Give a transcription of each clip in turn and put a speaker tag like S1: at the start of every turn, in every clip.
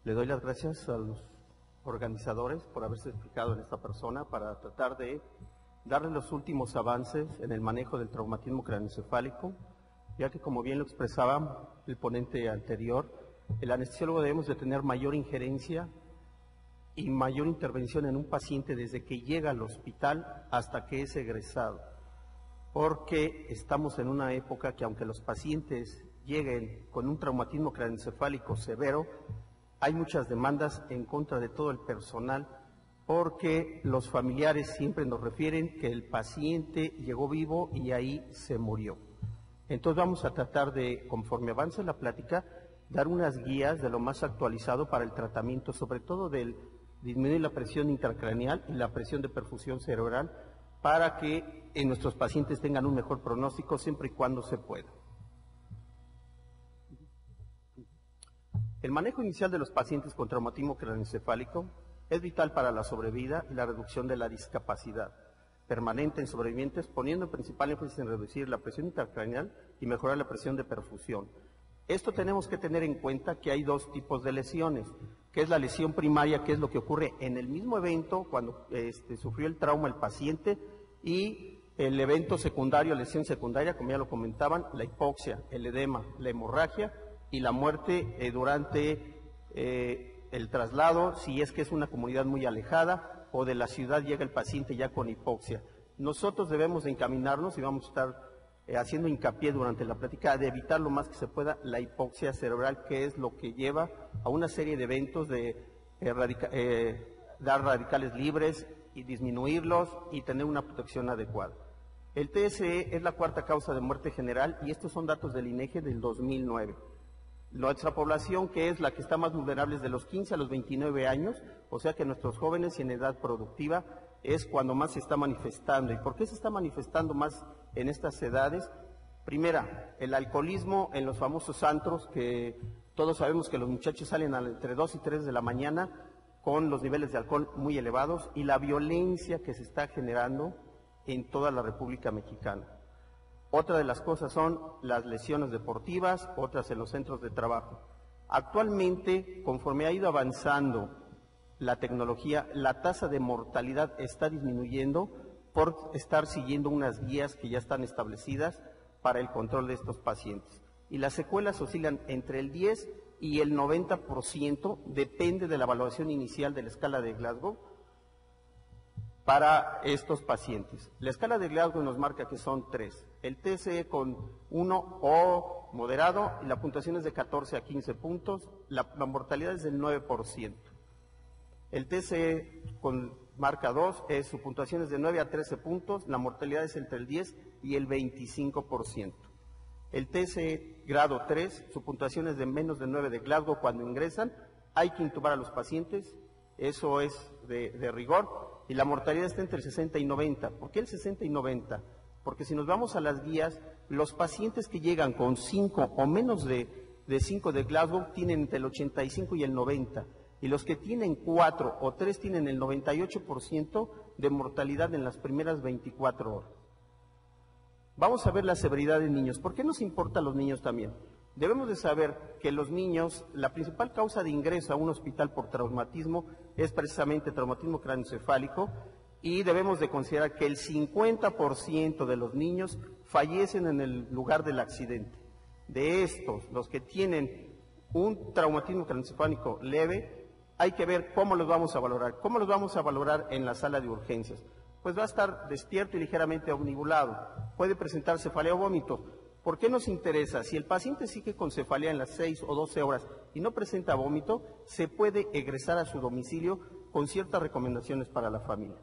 S1: Le doy las gracias a los organizadores por haberse explicado en esta persona para tratar de darle los últimos avances en el manejo del traumatismo craneoencefálico, ya que, como bien lo expresaba el ponente anterior, el anestesiólogo debemos de tener mayor injerencia y mayor intervención en un paciente desde que llega al hospital hasta que es egresado, porque estamos en una época que, aunque los pacientes lleguen con un traumatismo craneoencefálico severo, hay muchas demandas en contra de todo el personal, porque los familiares siempre nos refieren que el paciente llegó vivo y ahí se murió. Entonces vamos a tratar de, conforme avance la plática, dar unas guías de lo más actualizado para el tratamiento, sobre todo del disminuir la presión intracraneal y la presión de perfusión cerebral, para que nuestros pacientes tengan un mejor pronóstico siempre y cuando se pueda. El manejo inicial de los pacientes con traumatismo craneoencefálico es vital para la sobrevida y la reducción de la discapacidad permanente en sobrevivientes, poniendo principal énfasis en reducir la presión intracraneal y mejorar la presión de perfusión. Esto tenemos que tener en cuenta que hay dos tipos de lesiones, que es la lesión primaria, que es lo que ocurre en el mismo evento cuando sufrió el trauma el paciente, y el evento secundario, lesión secundaria, como ya lo comentaban, la hipoxia, el edema, la hemorragia y la muerte durante el traslado, si es que es una comunidad muy alejada o de la ciudad llega el paciente ya con hipoxia. Nosotros debemos de encaminarnos y vamos a estar haciendo hincapié durante la plática de evitar lo más que se pueda la hipoxia cerebral, que es lo que lleva a una serie de eventos de dar radicales libres y disminuirlos y tener una protección adecuada. El TSE es la cuarta causa de muerte general y estos son datos del INEGI del 2009. Nuestra población, que es la que está más vulnerable, es de los 15 a los 29 años, o sea que nuestros jóvenes y en edad productiva es cuando más se está manifestando. ¿Y por qué se está manifestando más en estas edades? Primera, el alcoholismo en los famosos antros, que todos sabemos que los muchachos salen entre 2 y 3 de la mañana con los niveles de alcohol muy elevados, y la violencia que se está generando en toda la República Mexicana. Otra de las cosas son las lesiones deportivas, otras en los centros de trabajo. Actualmente, conforme ha ido avanzando la tecnología, la tasa de mortalidad está disminuyendo por estar siguiendo unas guías que ya están establecidas para el control de estos pacientes. Y las secuelas oscilan entre el 10 y el 90%, depende de la evaluación inicial de la escala de Glasgow, para estos pacientes. La escala de Glasgow nos marca que son 3. El TSE con 1 o moderado, y la puntuación es de 14 a 15 puntos, la mortalidad es del 9%. El TSE con marca 2, su puntuación es de 9 a 13 puntos, la mortalidad es entre el 10 y el 25%. El TSE grado 3, su puntuación es de menos de 9 de Glasgow cuando ingresan, hay que intubar a los pacientes, eso es de rigor, y la mortalidad está entre el 60 y 90. ¿Por qué el 60 y 90? Porque si nos vamos a las guías, los pacientes que llegan con 5 o menos de 5 de Glasgow tienen entre el 85 y el 90, y los que tienen 4 o 3 tienen el 98% de mortalidad en las primeras 24 horas. Vamos a ver la severidad de niños. ¿Por qué nos importa a los niños también? Debemos de saber que los niños, la principal causa de ingreso a un hospital por traumatismo es precisamente traumatismo craneoencefálico, y debemos de considerar que el 50% de los niños fallecen en el lugar del accidente. De estos, los que tienen un traumatismo craneoencefálico leve, hay que ver cómo los vamos a valorar. ¿Cómo los vamos a valorar en la sala de urgencias? Pues va a estar despierto y ligeramente omnibulado. Puede presentar cefalea o vómito. ¿Por qué nos interesa? Si el paciente sigue con cefalea en las 6 o 12 horas y no presenta vómito, se puede egresar a su domicilio con ciertas recomendaciones para la familia.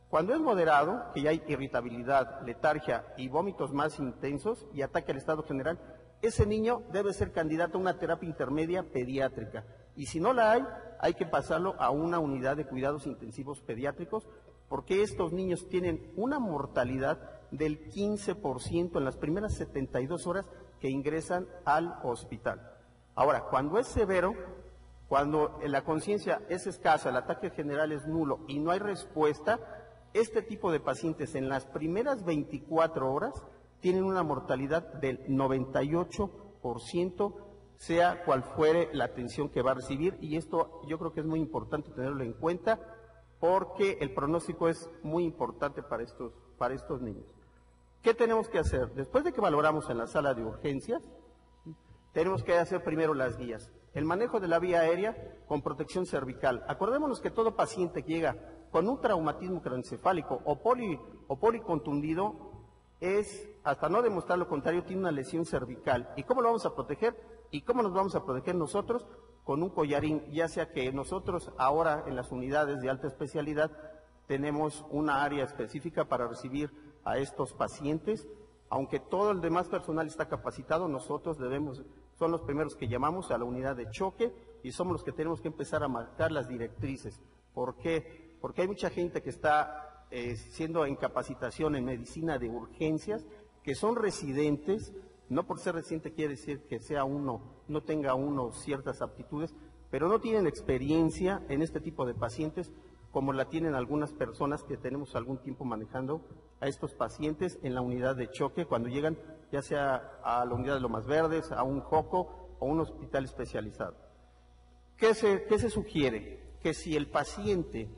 S1: Cuando es moderado, que ya hay irritabilidad, letargia y vómitos más intensos y ataque al estado general, ese niño debe ser candidato a una terapia intermedia pediátrica. Y si no la hay que pasarlo a una unidad de cuidados intensivos pediátricos, porque estos niños tienen una mortalidad del 15% en las primeras 72 horas que ingresan al hospital. Ahora, cuando es severo, cuando la conciencia es escasa, el ataque general es nulo y no hay respuesta, este tipo de pacientes en las primeras 24 horas tienen una mortalidad del 98% sea cual fuere la atención que va a recibir, y esto yo creo que es muy importante tenerlo en cuenta porque el pronóstico es muy importante para estos niños. ¿Qué tenemos que hacer? Después de que valoramos en la sala de urgencias, tenemos que hacer primero las guías. El manejo de la vía aérea con protección cervical. Acordémonos que todo paciente que llega con un traumatismo craneoencefálico o policontundido es, hasta no demostrar lo contrario, tiene una lesión cervical. ¿Y cómo lo vamos a proteger? ¿Y cómo nos vamos a proteger nosotros? Con un collarín, ya sea que nosotros ahora en las unidades de alta especialidad tenemos una área específica para recibir a estos pacientes. Aunque todo el demás personal está capacitado, nosotros son los primeros que llamamos a la unidad de choque y somos los que tenemos que empezar a marcar las directrices. ¿Por qué? Porque hay mucha gente que está siendo en capacitación en medicina de urgencias, que son residentes. No por ser residente quiere decir que no tenga uno ciertas aptitudes, pero no tienen experiencia en este tipo de pacientes como la tienen algunas personas que tenemos algún tiempo manejando a estos pacientes en la unidad de choque cuando llegan ya sea a la unidad de Lomas Verdes, a un JOCO o un hospital especializado. ¿Qué se sugiere? Que si el paciente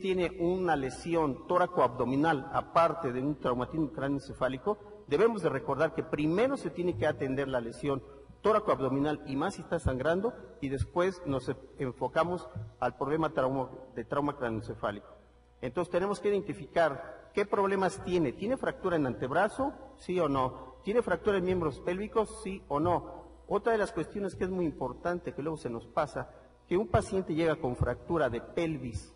S1: tiene una lesión tóraco-abdominal aparte de un traumatismo craneoencefálico, debemos de recordar que primero se tiene que atender la lesión tóraco-abdominal y más si está sangrando, y después nos enfocamos al problema de trauma craneoencefálico. Entonces tenemos que identificar qué problemas tiene. ¿Tiene fractura en antebrazo? ¿Sí o no? ¿Tiene fractura en miembros pélvicos? ¿Sí o no? Otra de las cuestiones que es muy importante, que luego se nos pasa, que un paciente llega con fractura de pelvis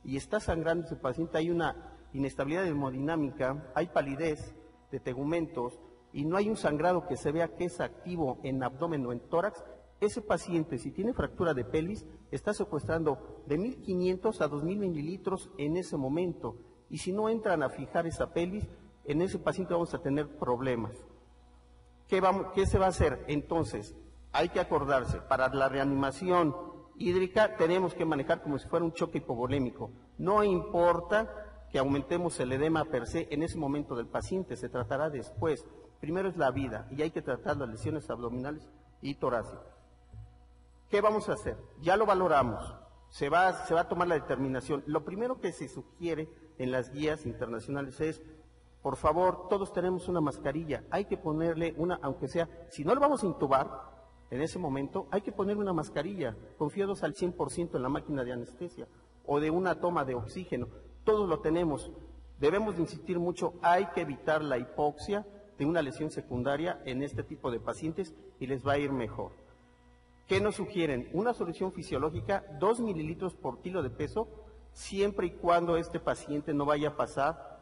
S1: y está sangrando ese paciente, hay una inestabilidad hemodinámica, hay palidez de tegumentos, y no hay un sangrado que se vea que es activo en abdomen o en tórax, ese paciente, si tiene fractura de pelvis, está secuestrando de 1.500 a 2.000 mililitros en ese momento. Y si no entran a fijar esa pelvis, en ese paciente vamos a tener problemas. ¿Qué se va a hacer? Entonces, hay que acordarse, para la reanimación hídrica tenemos que manejar como si fuera un choque hipovolémico. No importa que aumentemos el edema per se en ese momento del paciente, se tratará después. Primero es la vida y hay que tratar las lesiones abdominales y torácicas. ¿Qué vamos a hacer? Ya lo valoramos, se va a tomar la determinación. Lo primero que se sugiere en las guías internacionales es, por favor, todos tenemos una mascarilla, hay que ponerle una, aunque sea, si no lo vamos a intubar en ese momento, hay que poner una mascarilla, confiados al 100% en la máquina de anestesia o de una toma de oxígeno. Todos lo tenemos, debemos de insistir mucho, hay que evitar la hipoxia de una lesión secundaria en este tipo de pacientes y les va a ir mejor. ¿Qué nos sugieren? Una solución fisiológica, 2 mililitros por kilo de peso, siempre y cuando este paciente no vaya a pasar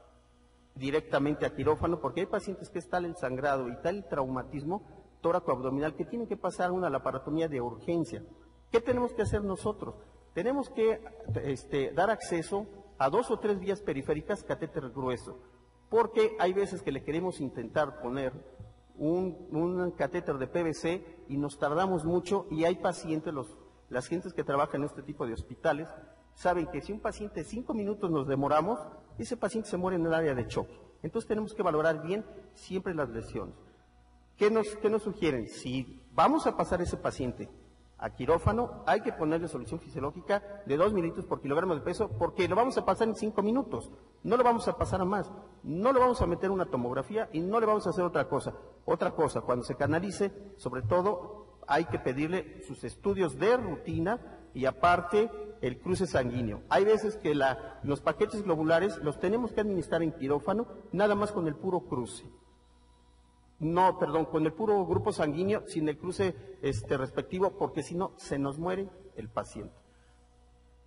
S1: directamente a quirófano, porque hay pacientes que es tal el sangrado y tal el traumatismo tóraco-abdominal que tienen que pasar a una laparotomía de urgencia. ¿Qué tenemos que hacer nosotros? Tenemos que dar acceso a 2 o 3 vías periféricas catéter grueso, porque hay veces que le queremos intentar poner un catéter de PVC y nos tardamos mucho, y hay pacientes, las gentes que trabajan en este tipo de hospitales, saben que si un paciente 5 minutos nos demoramos, ese paciente se muere en el área de choque. Entonces tenemos que valorar bien siempre las lesiones. ¿Qué nos sugieren? Si vamos a pasar ese paciente a quirófano, hay que ponerle solución fisiológica de 2 mililitros por kilogramo de peso, porque lo vamos a pasar en 5 minutos, no lo vamos a pasar a más, no le vamos a meter una tomografía y no le vamos a hacer otra cosa. Otra cosa, cuando se canalice, sobre todo, hay que pedirle sus estudios de rutina y aparte el cruce sanguíneo. Hay veces que los paquetes globulares los tenemos que administrar en quirófano, nada más con el puro cruce. No, perdón, con el puro grupo sanguíneo, sin el cruce respectivo, porque si no, se nos muere el paciente.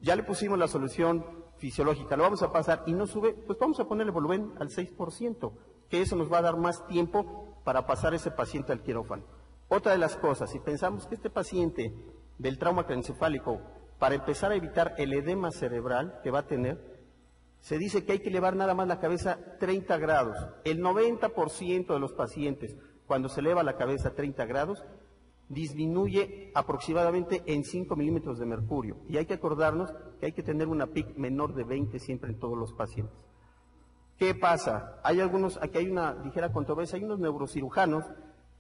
S1: Ya le pusimos la solución fisiológica, lo vamos a pasar y no sube, pues vamos a ponerle volumen al 6%, que eso nos va a dar más tiempo para pasar ese paciente al quirófano. Otra de las cosas, si pensamos que este paciente del trauma craneoencefálico, para empezar a evitar el edema cerebral que va a tener, se dice que hay que elevar nada más la cabeza 30 grados. El 90% de los pacientes, cuando se eleva la cabeza 30 grados, disminuye aproximadamente en 5 milímetros de mercurio. Y hay que acordarnos que hay que tener una PIC menor de 20 siempre en todos los pacientes. ¿Qué pasa? Hay algunos, aquí hay una ligera controversia, hay unos neurocirujanos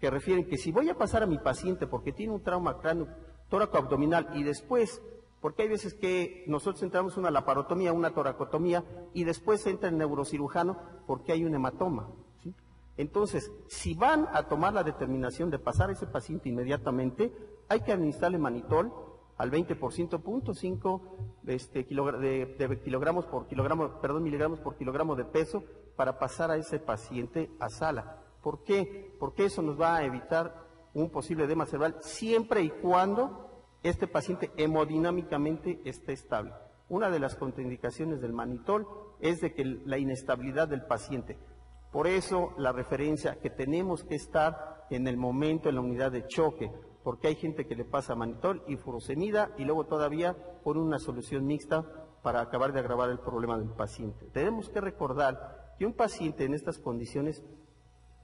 S1: que refieren que si voy a pasar a mi paciente porque tiene un trauma cráneo tóraco-abdominal y después, porque hay veces que nosotros entramos una laparotomía, una toracotomía y después entra el neurocirujano porque hay un hematoma, ¿sí? Entonces, si van a tomar la determinación de pasar a ese paciente inmediatamente, hay que administrarle manitol al 20%, 0.5 miligramos por kilogramo de peso para pasar a ese paciente a sala. ¿Por qué? Porque eso nos va a evitar un posible edema cerebral siempre y cuando este paciente hemodinámicamente esté estable. Una de las contraindicaciones del manitol es de que la inestabilidad del paciente. Por eso la referencia que tenemos que estar en el momento en la unidad de choque, porque hay gente que le pasa manitol y furosemida y luego todavía pone una solución mixta para acabar de agravar el problema del paciente. Tenemos que recordar que un paciente en estas condiciones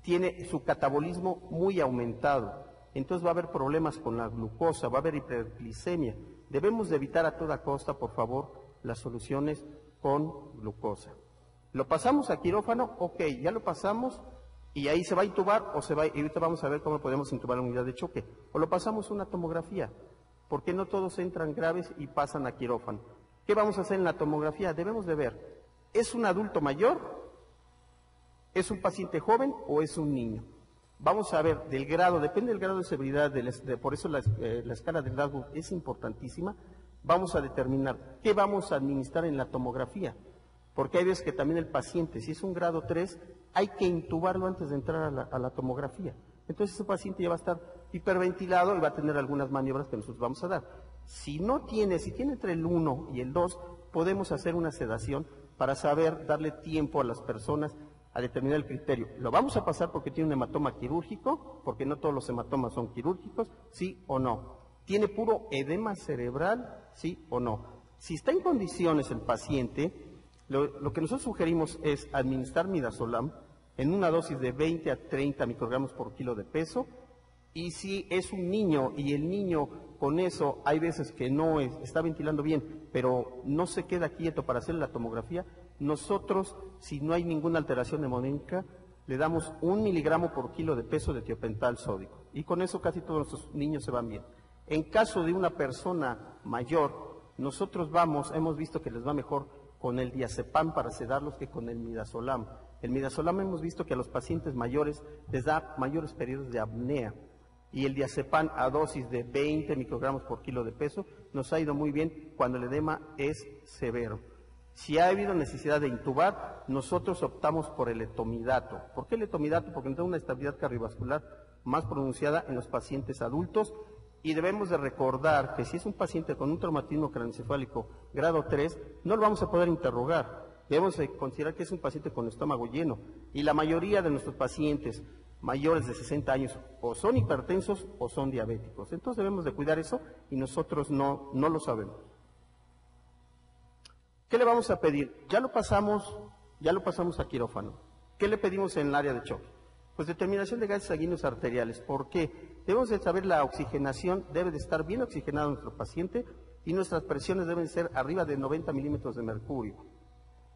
S1: tiene su catabolismo muy aumentado, entonces va a haber problemas con la glucosa, va a haber hiperglicemia. Debemos de evitar a toda costa, por favor, las soluciones con glucosa. ¿Lo pasamos a quirófano? Ok, ya lo pasamos y ahí se va a intubar o se va, y ahorita vamos a ver cómo podemos intubar la unidad de choque. O lo pasamos a una tomografía, porque no todos entran graves y pasan a quirófano. ¿Qué vamos a hacer en la tomografía? Debemos de ver, ¿es un adulto mayor? ¿Es un paciente joven o es un niño? Vamos a ver del grado, depende del grado de severidad, por eso la escala de Glasgow es importantísima. Vamos a determinar qué vamos a administrar en la tomografía, porque hay veces que también el paciente, si es un grado 3, hay que intubarlo antes de entrar a la tomografía. Entonces ese paciente ya va a estar hiperventilado y va a tener algunas maniobras que nosotros vamos a dar. Si tiene entre el 1 y el 2, podemos hacer una sedación para saber darle tiempo a las personas a determinar el criterio. Lo vamos a pasar porque tiene un hematoma quirúrgico, porque no todos los hematomas son quirúrgicos, sí o no. ¿Tiene puro edema cerebral, sí o no? Si está en condiciones el paciente, lo que nosotros sugerimos es administrar midazolam en una dosis de 20 a 30 microgramos por kilo de peso, y si es un niño y el niño con eso hay veces que no está ventilando bien, pero no se queda quieto para hacer la tomografía, nosotros, si no hay ninguna alteración hemodinâmica, le damos 1 miligramo por kilo de peso de tiopental sódico. Y con eso casi todos nuestros niños se van bien. En caso de una persona mayor, nosotros hemos visto que les va mejor con el diazepam para sedarlos que con el midazolam. El midazolam hemos visto que a los pacientes mayores les da mayores periodos de apnea. Y el diazepam a dosis de 20 microgramos por kilo de peso nos ha ido muy bien cuando el edema es severo. Si ha habido necesidad de intubar, nosotros optamos por el etomidato. ¿Por qué el etomidato? Porque nos da una estabilidad cardiovascular más pronunciada en los pacientes adultos y debemos de recordar que si es un paciente con un traumatismo craneoencefálico grado 3, no lo vamos a poder interrogar. Debemos de considerar que es un paciente con estómago lleno y la mayoría de nuestros pacientes mayores de 60 años o son hipertensos o son diabéticos. Entonces debemos de cuidar eso y nosotros no lo sabemos. ¿Qué le vamos a pedir? Ya lo pasamos a quirófano. ¿Qué le pedimos en el área de choque? Pues determinación de gases sanguíneos arteriales. ¿Por qué? Debemos de saber la oxigenación, debe de estar bien oxigenado nuestro paciente y nuestras presiones deben ser arriba de 90 milímetros de mercurio.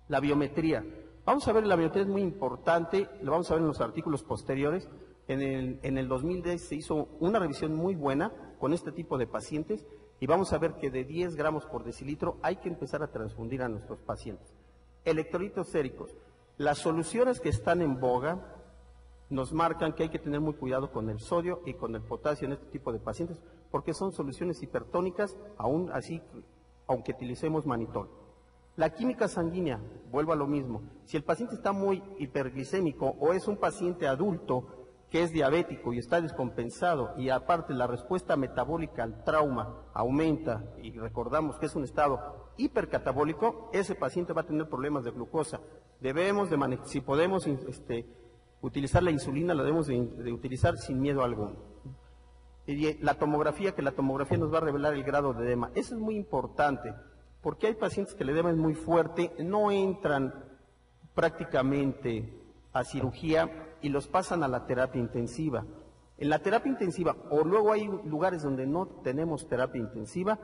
S1: La biometría. Vamos a ver, la biometría es muy importante, lo vamos a ver en los artículos posteriores. En el 2010 se hizo una revisión muy buena con este tipo de pacientes y vamos a ver que de 10 gramos por decilitro hay que empezar a transfundir a nuestros pacientes. Electrolitos séricos. Las soluciones que están en boga nos marcan que hay que tener muy cuidado con el sodio y con el potasio en este tipo de pacientes porque son soluciones hipertónicas, aún así, aunque utilicemos manitol. La química sanguínea, vuelvo a lo mismo. Si el paciente está muy hiperglicémico o es un paciente adulto que es diabético y está descompensado y aparte la respuesta metabólica al trauma aumenta y recordamos que es un estado hipercatabólico, ese paciente va a tener problemas de glucosa. Debemos de si podemos utilizar la insulina, la debemos de utilizar sin miedo alguno. Y la tomografía, que la tomografía nos va a revelar el grado de edema. Eso es muy importante, porque hay pacientes que el edema es muy fuerte, no entran prácticamente a cirugía y los pasan a la terapia intensiva. En la terapia intensiva, o luego hay lugares donde no tenemos terapia intensiva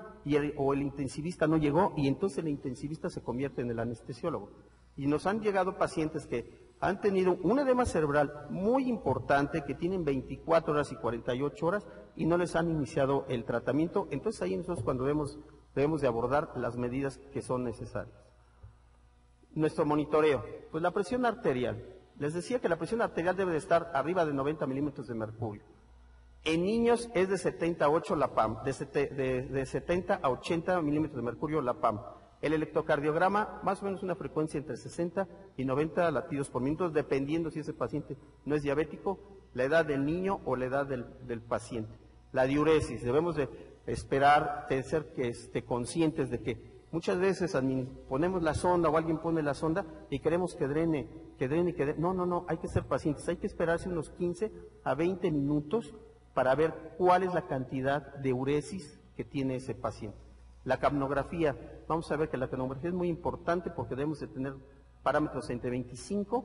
S1: o el intensivista no llegó y entonces el intensivista se convierte en el anestesiólogo. Y nos han llegado pacientes que han tenido un edema cerebral muy importante que tienen 24 horas y 48 horas y no les han iniciado el tratamiento. Entonces ahí nosotros cuando debemos de abordar las medidas que son necesarias. Nuestro monitoreo, pues la presión arterial. Les decía que la presión arterial debe de estar arriba de 90 milímetros de mercurio. En niños es de 70 a 8 la PAM, de 70 a 80 milímetros de mercurio la PAM. El electrocardiograma, más o menos una frecuencia entre 60 y 90 latidos por minuto, dependiendo si ese paciente no es diabético, la edad del niño o la edad del paciente. La diuresis, debemos de esperar, de ser conscientes de que muchas veces ponemos la sonda o alguien pone la sonda y queremos que drene. No, hay que ser pacientes, hay que esperarse unos 15 a 20 minutos para ver cuál es la cantidad de uresis que tiene ese paciente. La capnografía, vamos a ver que la capnografía es muy importante porque debemos de tener parámetros entre 25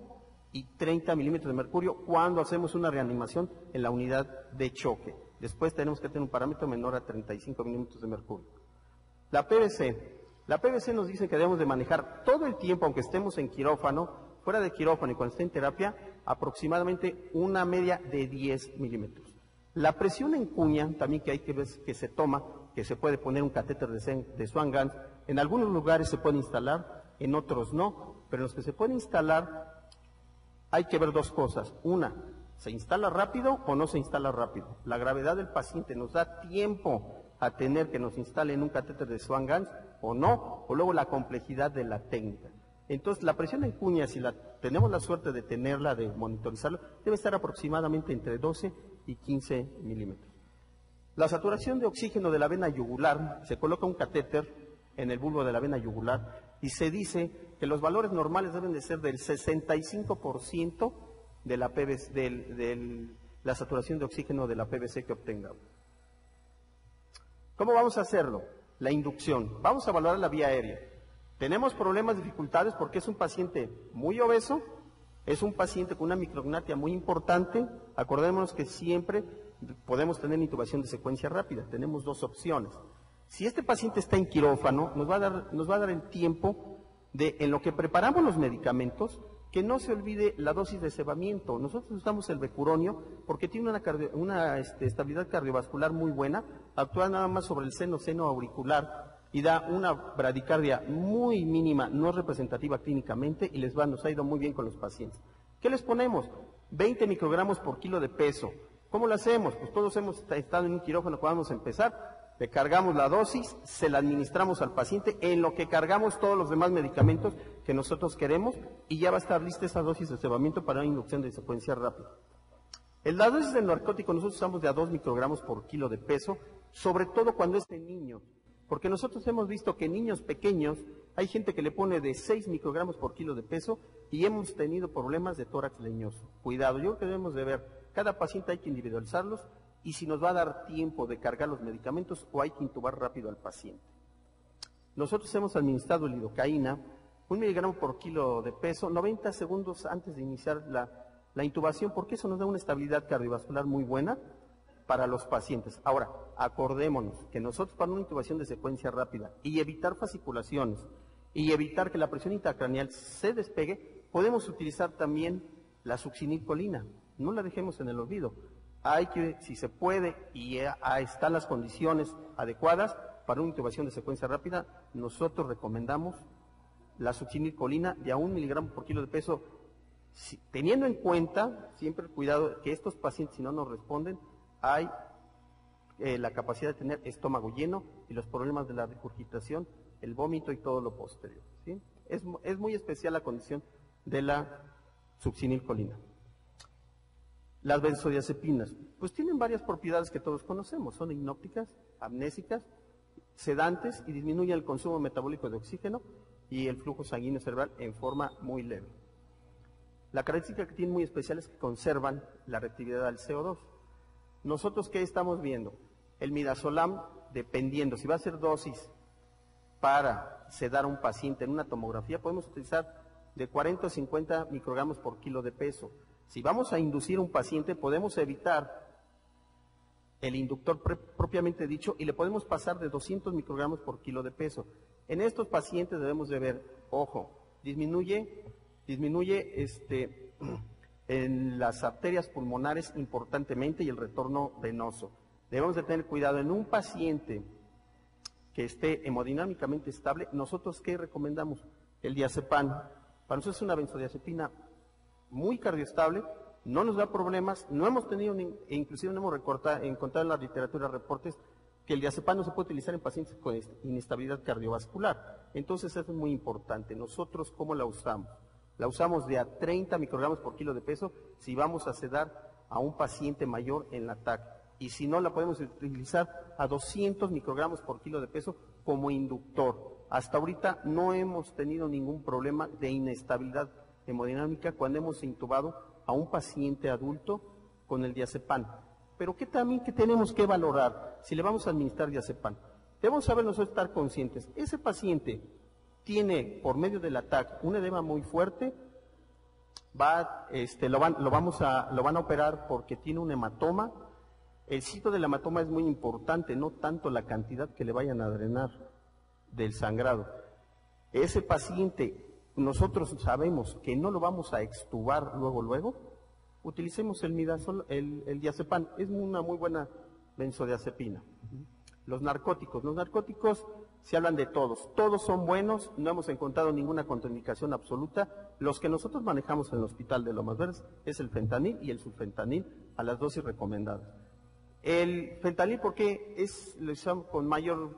S1: y 30 milímetros de mercurio cuando hacemos una reanimación en la unidad de choque. Después tenemos que tener un parámetro menor a 35 milímetros de mercurio. La PVC nos dice que debemos de manejar todo el tiempo, aunque estemos en quirófano, fuera de quirófano y cuando esté en terapia, aproximadamente una media de 10 milímetros. La presión en cuña, también que hay que ver que se toma, que se puede poner un catéter de Swan-Ganz, en algunos lugares se puede instalar, en otros no, pero en los que se puede instalar hay que ver dos cosas. Una, ¿se instala rápido o no se instala rápido? La gravedad del paciente nos da tiempo a tener que nos instalen un catéter de Swan-Ganz o no, o luego la complejidad de la técnica. Entonces, la presión en cuña, si tenemos la suerte de tenerla, de monitorizarlo, debe estar aproximadamente entre 12 y 15 milímetros. La saturación de oxígeno de la vena yugular, se coloca un catéter en el bulbo de la vena yugular y se dice que los valores normales deben de ser del 65% de la PVC, de la saturación de oxígeno de la PVC que obtengamos. ¿Cómo vamos a hacerlo? La inducción. Vamos a evaluar la vía aérea. Tenemos problemas, dificultades porque es un paciente muy obeso, es un paciente con una micrognatia muy importante. Acordémonos que siempre podemos tener intubación de secuencia rápida. Tenemos dos opciones. Si este paciente está en quirófano, nos va a dar el tiempo de, en lo que preparamos los medicamentos, que no se olvide la dosis de cebamiento. Nosotros usamos el becuronio porque tiene una estabilidad cardiovascular muy buena, actúa nada más sobre el seno auricular y da una bradicardia muy mínima, no representativa clínicamente y nos ha ido muy bien con los pacientes. ¿Qué les ponemos? 20 microgramos por kilo de peso. ¿Cómo lo hacemos? Pues todos hemos estado en un quirófano cuando vamos a empezar. Le cargamos la dosis, se la administramos al paciente, en lo que cargamos todos los demás medicamentos que nosotros queremos y ya va a estar lista esa dosis de cebamiento para una inducción de secuencia rápida. En la dosis del narcótico nosotros usamos de a 2 microgramos por kilo de peso, sobre todo cuando es en niños, porque nosotros hemos visto que en niños pequeños hay gente que le pone de 6 microgramos por kilo de peso y hemos tenido problemas de tórax leñoso. Cuidado, yo creo que debemos de ver, cada paciente hay que individualizarlos y si nos va a dar tiempo de cargar los medicamentos o hay que intubar rápido al paciente. Nosotros hemos administrado lidocaína, 1 miligramo por kilo de peso, 90 segundos antes de iniciar la intubación, porque eso nos da una estabilidad cardiovascular muy buena para los pacientes. Ahora, acordémonos que nosotros para una intubación de secuencia rápida y evitar fasciculaciones y evitar que la presión intracraneal se despegue, podemos utilizar también la succinilcolina. No la dejemos en el olvido. Hay que, si se puede y están las condiciones adecuadas para una intubación de secuencia rápida, nosotros recomendamos la succinilcolina de a 1 miligramo por kilo de peso, teniendo en cuenta siempre el cuidado que estos pacientes, si no nos responden, hay la capacidad de tener estómago lleno y los problemas de la regurgitación, el vómito y todo lo posterior, ¿sí? Es muy especial la condición de la succinilcolina. Las benzodiazepinas, pues tienen varias propiedades que todos conocemos, son hipnóticas, amnésicas, sedantes y disminuyen el consumo metabólico de oxígeno y el flujo sanguíneo cerebral en forma muy leve. La característica que tienen muy especial es que conservan la reactividad al CO2. Nosotros, ¿qué estamos viendo? El midazolam, dependiendo, si va a ser dosis para sedar a un paciente en una tomografía, podemos utilizar de 40 a 50 microgramos por kilo de peso. Si vamos a inducir a un paciente, podemos evitar el inductor propiamente dicho y le podemos pasar de 200 microgramos por kilo de peso. En estos pacientes debemos de ver, ojo, disminuye en las arterias pulmonares importantemente y el retorno venoso. Debemos de tener cuidado en un paciente que esté hemodinámicamente estable. ¿Nosotros qué recomendamos? El diazepam. Para nosotros es una benzodiazepina muy cardioestable, no nos da problemas, no hemos tenido, inclusive no hemos encontrado en la literatura reportes que el diazepam no se puede utilizar en pacientes con inestabilidad cardiovascular. Entonces eso es muy importante. Nosotros, ¿cómo la usamos? La usamos de a 30 microgramos por kilo de peso si vamos a sedar a un paciente mayor en la TAC. Y si no, la podemos utilizar a 200 microgramos por kilo de peso como inductor. Hasta ahorita no hemos tenido ningún problema de inestabilidad hemodinámica cuando hemos intubado a un paciente adulto con el diazepam. Pero ¿qué también que tenemos que valorar si le vamos a administrar diazepam? Debemos saber nosotros estar conscientes. Ese paciente tiene, por medio del ATAC, un edema muy fuerte, lo van a operar porque tiene un hematoma. El sitio del hematoma es muy importante, no tanto la cantidad que le vayan a drenar del sangrado. Ese paciente, nosotros sabemos que no lo vamos a extubar luego, utilicemos el diazepam, es una muy buena benzodiazepina. Los narcóticos se hablan de todos son buenos, no hemos encontrado ninguna contraindicación absoluta. Los que nosotros manejamos en el hospital de Lomas Verdes es el fentanil y el sulfentanil a las dosis recomendadas. El fentanil, ¿por qué lo usamos con mayor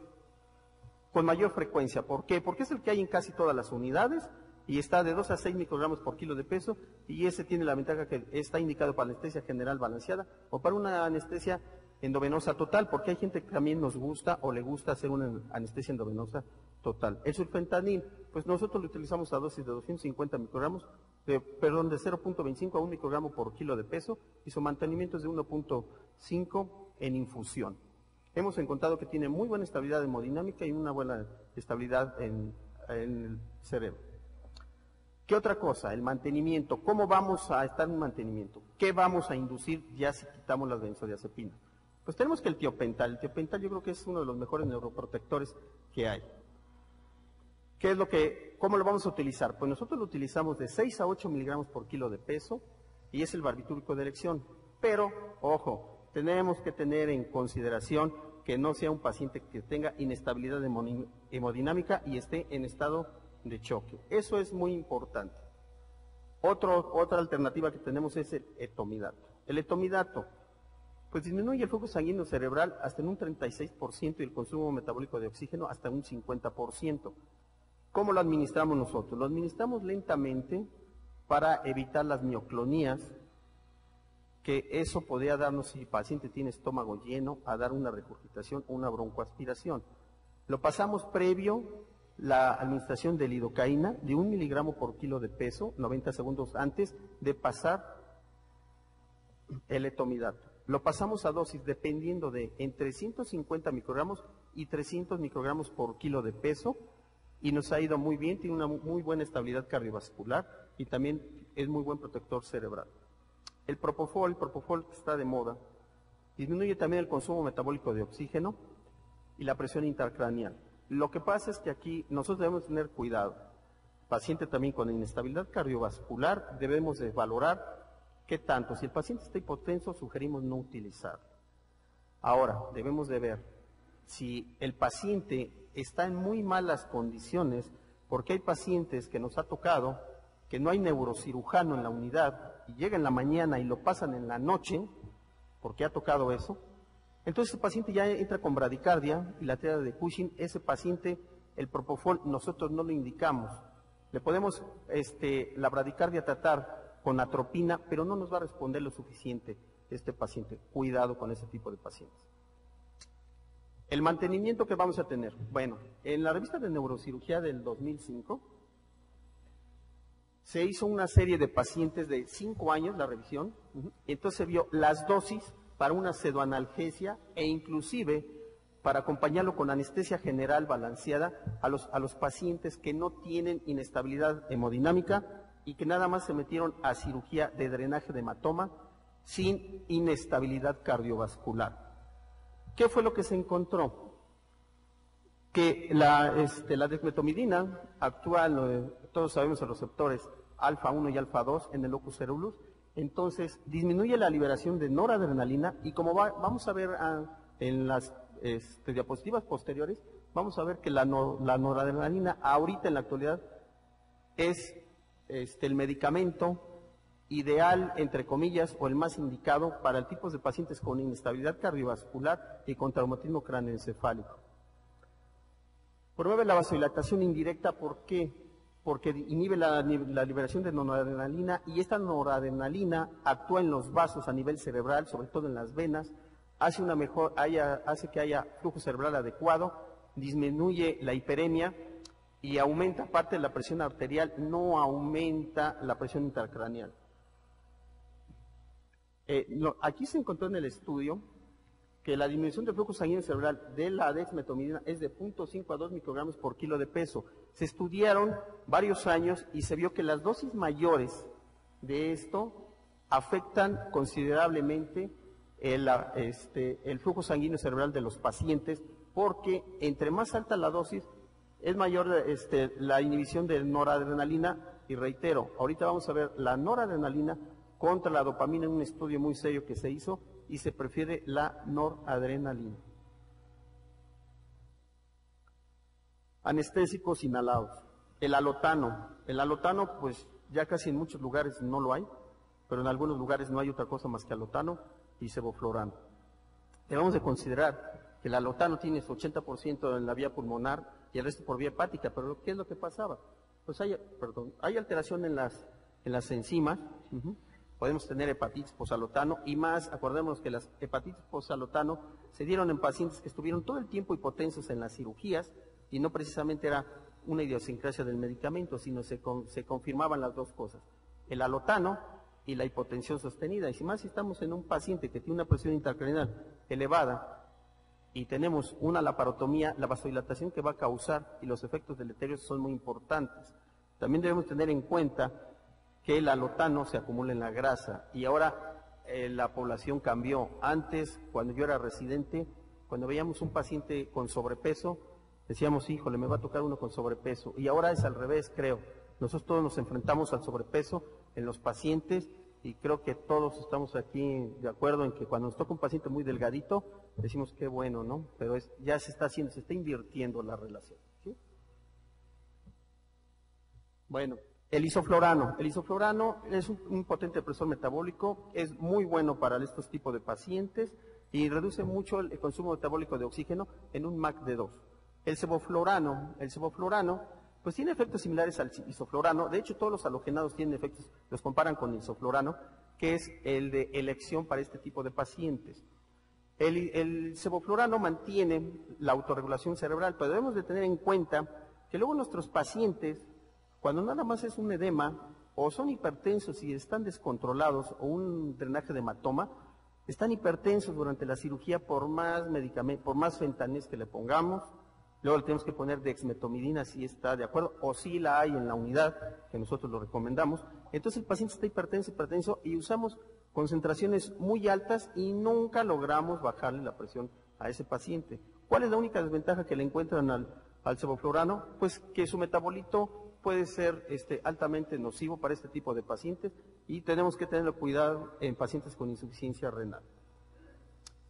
S1: frecuencia? ¿Por qué? Porque es el que hay en casi todas las unidades y está de 2 a 6 microgramos por kilo de peso, y ese tiene la ventaja que está indicado para anestesia general balanceada o para una anestesia endovenosa total, porque hay gente que también nos gusta o le gusta hacer una anestesia endovenosa total. El sulfentanil, pues nosotros lo utilizamos a dosis de 250 microgramos, de 0.25 a 1 microgramo por kilo de peso, y su mantenimiento es de 1.5 en infusión. Hemos encontrado que tiene muy buena estabilidad hemodinámica y una buena estabilidad en el cerebro. ¿Qué otra cosa? El mantenimiento. ¿Cómo vamos a estar en mantenimiento? ¿Qué vamos a inducir ya si quitamos las benzodiazepinas? Pues tenemos que el tiopental yo creo que es uno de los mejores neuroprotectores que hay. ¿Cómo lo vamos a utilizar? Pues nosotros lo utilizamos de 6 a 8 miligramos por kilo de peso y es el barbitúrico de elección. Pero, ojo, tenemos que tener en consideración que no sea un paciente que tenga inestabilidad hemodinámica y esté en estado de choque. Eso es muy importante. Otra alternativa que tenemos es el etomidato. El etomidato, pues disminuye el flujo sanguíneo cerebral hasta en un 36% y el consumo metabólico de oxígeno hasta un 50%. ¿Cómo lo administramos nosotros? Lo administramos lentamente para evitar las mioclonías, que eso podría darnos, si el paciente tiene estómago lleno, a dar una regurgitación o una broncoaspiración. Lo pasamos previo la administración de lidocaína de 1 miligramo por kilo de peso, 90 segundos antes de pasar el etomidato. Lo pasamos a dosis dependiendo de entre 150 microgramos y 300 microgramos por kilo de peso, y nos ha ido muy bien, tiene una muy buena estabilidad cardiovascular y también es muy buen protector cerebral. El propofol que está de moda, disminuye también el consumo metabólico de oxígeno y la presión intracraneal. Lo que pasa es que aquí nosotros debemos tener cuidado. Paciente también con inestabilidad cardiovascular, debemos de valorar qué tanto. Si el paciente está hipotenso, sugerimos no utilizar. Ahora, debemos de ver si el paciente está en muy malas condiciones, porque hay pacientes que nos ha tocado que no hay neurocirujano en la unidad y llega en la mañana y lo pasan en la noche, porque ha tocado eso. Entonces el paciente ya entra con bradicardia y la tríada de Cushing. Ese paciente, el propofol, nosotros no lo indicamos. Le podemos la bradicardia tratar con atropina, pero no nos va a responder lo suficiente este paciente. Cuidado con ese tipo de pacientes. El mantenimiento que vamos a tener. Bueno, en la revista de neurocirugía del 2005 se hizo una serie de pacientes de 5 años, la revisión, y entonces se vio las dosis para una pseudoanalgesia e inclusive para acompañarlo con anestesia general balanceada a los pacientes que no tienen inestabilidad hemodinámica y que nada más se metieron a cirugía de drenaje de hematoma sin inestabilidad cardiovascular. ¿Qué fue lo que se encontró? Que la desmetomidina actúa, todos sabemos, en receptores alfa 1 y alfa 2 en el locus coeruleus. Entonces, disminuye la liberación de noradrenalina y como vamos a ver en las diapositivas posteriores, vamos a ver que la noradrenalina ahorita en la actualidad es el medicamento ideal, entre comillas, o el más indicado para el tipo de pacientes con inestabilidad cardiovascular y con traumatismo cráneoencefálico. Promueve la vasodilatación indirecta, ¿por qué? Porque inhibe la liberación de noradrenalina y esta noradrenalina actúa en los vasos a nivel cerebral, sobre todo en las venas, hace que haya flujo cerebral adecuado, disminuye la hiperemia y aumenta parte de la presión arterial, no aumenta la presión intracraneal. Aquí se encontró en el estudio que la disminución del flujo sanguíneo cerebral de la dexmedetomidina es de 0.5 a 2 microgramos por kilo de peso. Se estudiaron varios años y se vio que las dosis mayores de esto afectan considerablemente el flujo sanguíneo cerebral de los pacientes, porque entre más alta la dosis, es mayor la inhibición de noradrenalina, y reitero, ahorita vamos a ver la noradrenalina contra la dopamina en un estudio muy serio que se hizo, y se prefiere la noradrenalina. Anestésicos inhalados. El alotano pues ya casi en muchos lugares no lo hay, pero en algunos lugares no hay otra cosa más que alotano y sevoflurano. Debemos de considerar que el alotano tiene su 80% en la vía pulmonar y el resto por vía hepática, pero ¿qué es lo que pasaba? Pues hay alteración en las enzimas. Podemos tener hepatitis posalotano y más, acordémonos que las hepatitis posalotano se dieron en pacientes que estuvieron todo el tiempo hipotensos en las cirugías y no precisamente era una idiosincrasia del medicamento, sino se confirmaban las dos cosas, el alotano y la hipotensión sostenida. Y si más estamos en un paciente que tiene una presión intracraneal elevada y tenemos una laparotomía, la vasodilatación que va a causar y los efectos deleterios son muy importantes. También debemos tener en cuenta que el alotano se acumula en la grasa y ahora la población cambió. Antes, cuando yo era residente, cuando veíamos un paciente con sobrepeso, decíamos, híjole, me va a tocar uno con sobrepeso. Y ahora es al revés, creo. Nosotros todos nos enfrentamos al sobrepeso en los pacientes y creo que todos estamos aquí de acuerdo en que cuando nos toca un paciente muy delgadito, decimos qué bueno, ¿no? Pero ya se está invirtiendo la relación, ¿sí? Bueno. El isoflurano es un potente depresor metabólico, es muy bueno para estos tipos de pacientes y reduce mucho el consumo metabólico de oxígeno en un MAC de 2. El sevoflurano, pues tiene efectos similares al isoflurano, de hecho todos los halogenados tienen efectos, los comparan con el isoflurano, que es el de elección para este tipo de pacientes. El sevoflurano mantiene la autorregulación cerebral, pero debemos de tener en cuenta que luego nuestros pacientes, cuando nada más es un edema, o son hipertensos y están descontrolados, o un drenaje de hematoma, están hipertensos durante la cirugía por más medicamento, por más fentanés que le pongamos, luego le tenemos que poner dexmedetomidina si está de acuerdo, o si la hay en la unidad, que nosotros lo recomendamos. Entonces el paciente está hipertenso, y usamos concentraciones muy altas y nunca logramos bajarle la presión a ese paciente. ¿Cuál es la única desventaja que le encuentran al sevoflurano? Pues que su metabolito puede ser altamente nocivo para este tipo de pacientes y tenemos que tener cuidado en pacientes con insuficiencia renal.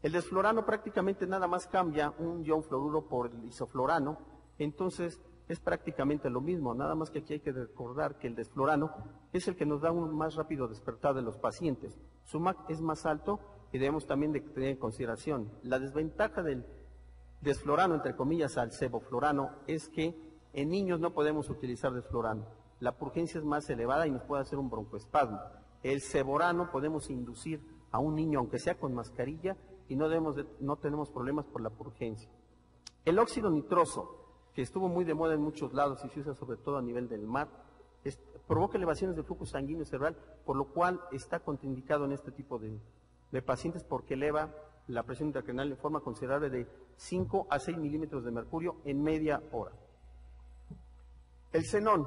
S1: El desflurano prácticamente nada más cambia un ion fluoruro por el isoflurano, entonces es prácticamente lo mismo, nada más que aquí hay que recordar que el desflurano es el que nos da un más rápido despertar de los pacientes. Su MAC es más alto y debemos también de tener en consideración. La desventaja del desflurano, entre comillas, al sevoflurano es que en niños no podemos utilizar desflurano. La purgencia es más elevada y nos puede hacer un broncoespasmo. El sevorano podemos inducir a un niño, aunque sea con mascarilla, y no tenemos problemas por la purgencia. El óxido nitroso, que estuvo muy de moda en muchos lados y se usa sobre todo a nivel del mar, provoca elevaciones del flujo sanguíneo cerebral, por lo cual está contraindicado en este tipo de pacientes porque eleva la presión intracraneal en forma considerable de 5 a 6 milímetros de mercurio en media hora. El xenón.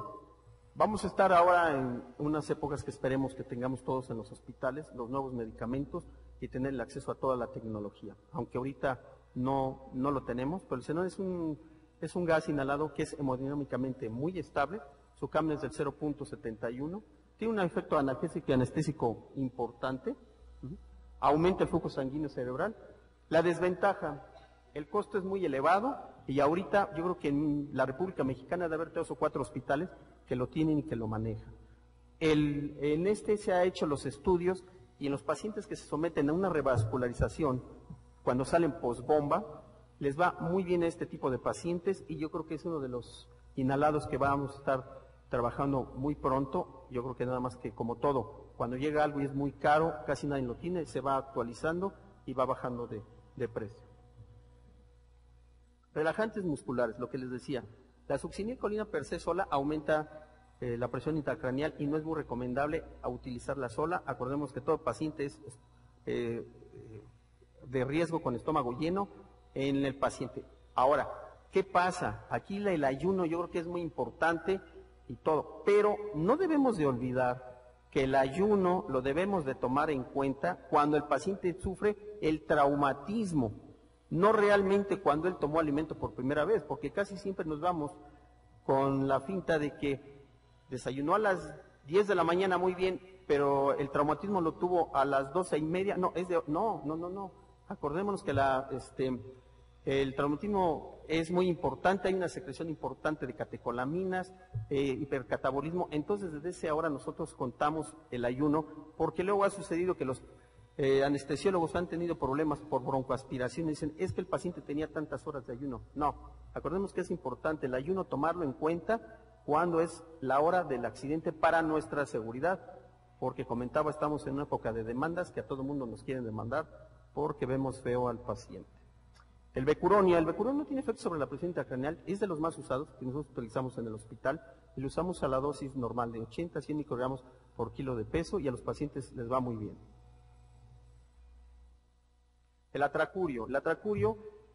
S1: Vamos a estar ahora en unas épocas que esperemos que tengamos todos en los hospitales, los nuevos medicamentos y tener el acceso a toda la tecnología. Aunque ahorita no lo tenemos, pero el xenón es un gas inhalado que es hemodinámicamente muy estable, su CAM es del 0.71, tiene un efecto analgésico y anestésico importante, aumenta el flujo sanguíneo cerebral. La desventaja, el costo es muy elevado y ahorita yo creo que en la República Mexicana debe haber 3 o 4 hospitales que lo tienen y que lo manejan. En este se ha hecho los estudios y en los pacientes que se someten a una revascularización, cuando salen posbomba, les va muy bien a este tipo de pacientes y yo creo que es uno de los inhalados que vamos a estar trabajando muy pronto. Yo creo que nada más que como todo, cuando llega algo y es muy caro, casi nadie lo tiene, se va actualizando y va bajando de precio. Relajantes musculares, lo que les decía, la succinilcolina per se sola aumenta la presión intracraneal y no es muy recomendable a utilizarla sola. Acordemos que todo paciente es de riesgo con estómago lleno en el paciente. Ahora, ¿qué pasa? Aquí el ayuno yo creo que es muy importante y todo, pero no debemos de olvidar que el ayuno lo debemos de tomar en cuenta cuando el paciente sufre el traumatismo, no realmente cuando él tomó alimento por primera vez, porque casi siempre nos vamos con la finta de que desayunó a las 10 de la mañana muy bien, pero el traumatismo lo tuvo a las 12:30. No. Acordémonos que el traumatismo es muy importante, hay una secreción importante de catecolaminas, hipercatabolismo. Entonces, desde esa hora nosotros contamos el ayuno, porque luego ha sucedido que los anestesiólogos han tenido problemas por broncoaspiración y dicen, es que el paciente tenía tantas horas de ayuno. No, acordemos que es importante el ayuno tomarlo en cuenta cuando es la hora del accidente para nuestra seguridad, porque comentaba, estamos en una época de demandas que a todo mundo nos quieren demandar porque vemos feo al paciente. El becuronio tiene efecto sobre la presión intracraneal, es de los más usados que nosotros utilizamos en el hospital y lo usamos a la dosis normal de 80 a 100 microgramos por kilo de peso y a los pacientes les va muy bien. El atracurio,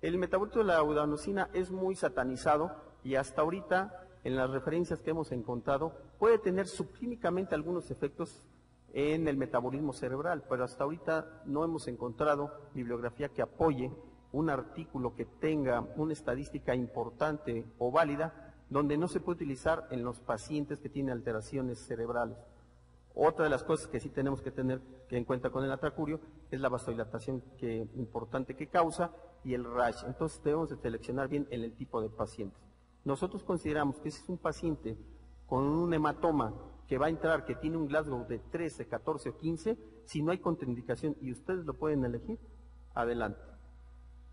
S1: el metabolito de la eudanosina es muy satanizado y hasta ahorita en las referencias que hemos encontrado puede tener subclínicamente algunos efectos en el metabolismo cerebral, pero hasta ahorita no hemos encontrado bibliografía que apoye un artículo que tenga una estadística importante o válida donde no se puede utilizar en los pacientes que tienen alteraciones cerebrales. Otra de las cosas que sí tenemos que tener en cuenta con el atracurio es la vasodilatación importante que causa y el rash. Entonces debemos de seleccionar bien el tipo de pacientes. Nosotros consideramos que si es un paciente con un hematoma que va a entrar, que tiene un Glasgow de 13, 14 o 15, si no hay contraindicación y ustedes lo pueden elegir, adelante.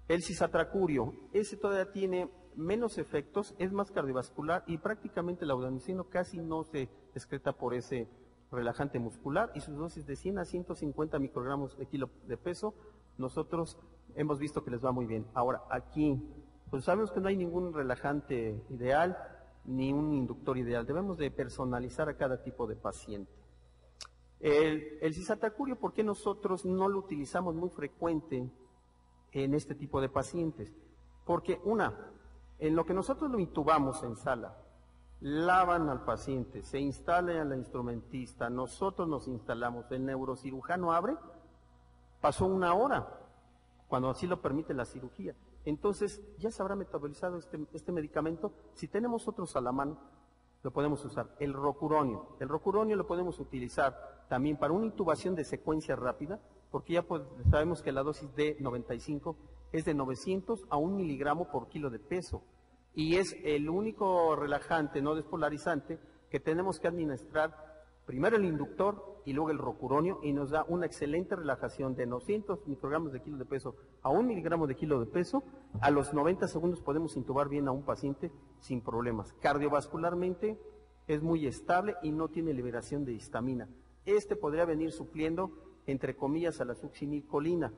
S1: El cisatracurio, ese todavía tiene menos efectos, es más cardiovascular y prácticamente el eudanosino casi no se excreta por ese relajante muscular y sus dosis de 100 a 150 microgramos de kilo de peso, nosotros hemos visto que les va muy bien. Ahora, aquí, pues sabemos que no hay ningún relajante ideal ni un inductor ideal, debemos de personalizar a cada tipo de paciente. El cisatracurio, ¿por qué nosotros no lo utilizamos muy frecuente en este tipo de pacientes? Porque en lo que nosotros lo intubamos en sala, lavan al paciente, se instala al instrumentista, nosotros nos instalamos, el neurocirujano abre, pasó 1 hora, cuando así lo permite la cirugía. Entonces ya se habrá metabolizado este medicamento. Si tenemos otros a la mano, lo podemos usar. El rocuronio lo podemos utilizar también para una intubación de secuencia rápida, porque ya sabemos que la dosis de 95 es de 900 a 1 miligramo por kilo de peso. Y es el único relajante no despolarizante que tenemos que administrar primero el inductor y luego el rocuronio y nos da una excelente relajación de 900 microgramos de kilo de peso a 1 miligramo de kilo de peso. A los 90 segundos podemos intubar bien a un paciente sin problemas. Cardiovascularmente es muy estable y no tiene liberación de histamina. Podría venir supliendo, entre comillas, a la succinilcolina.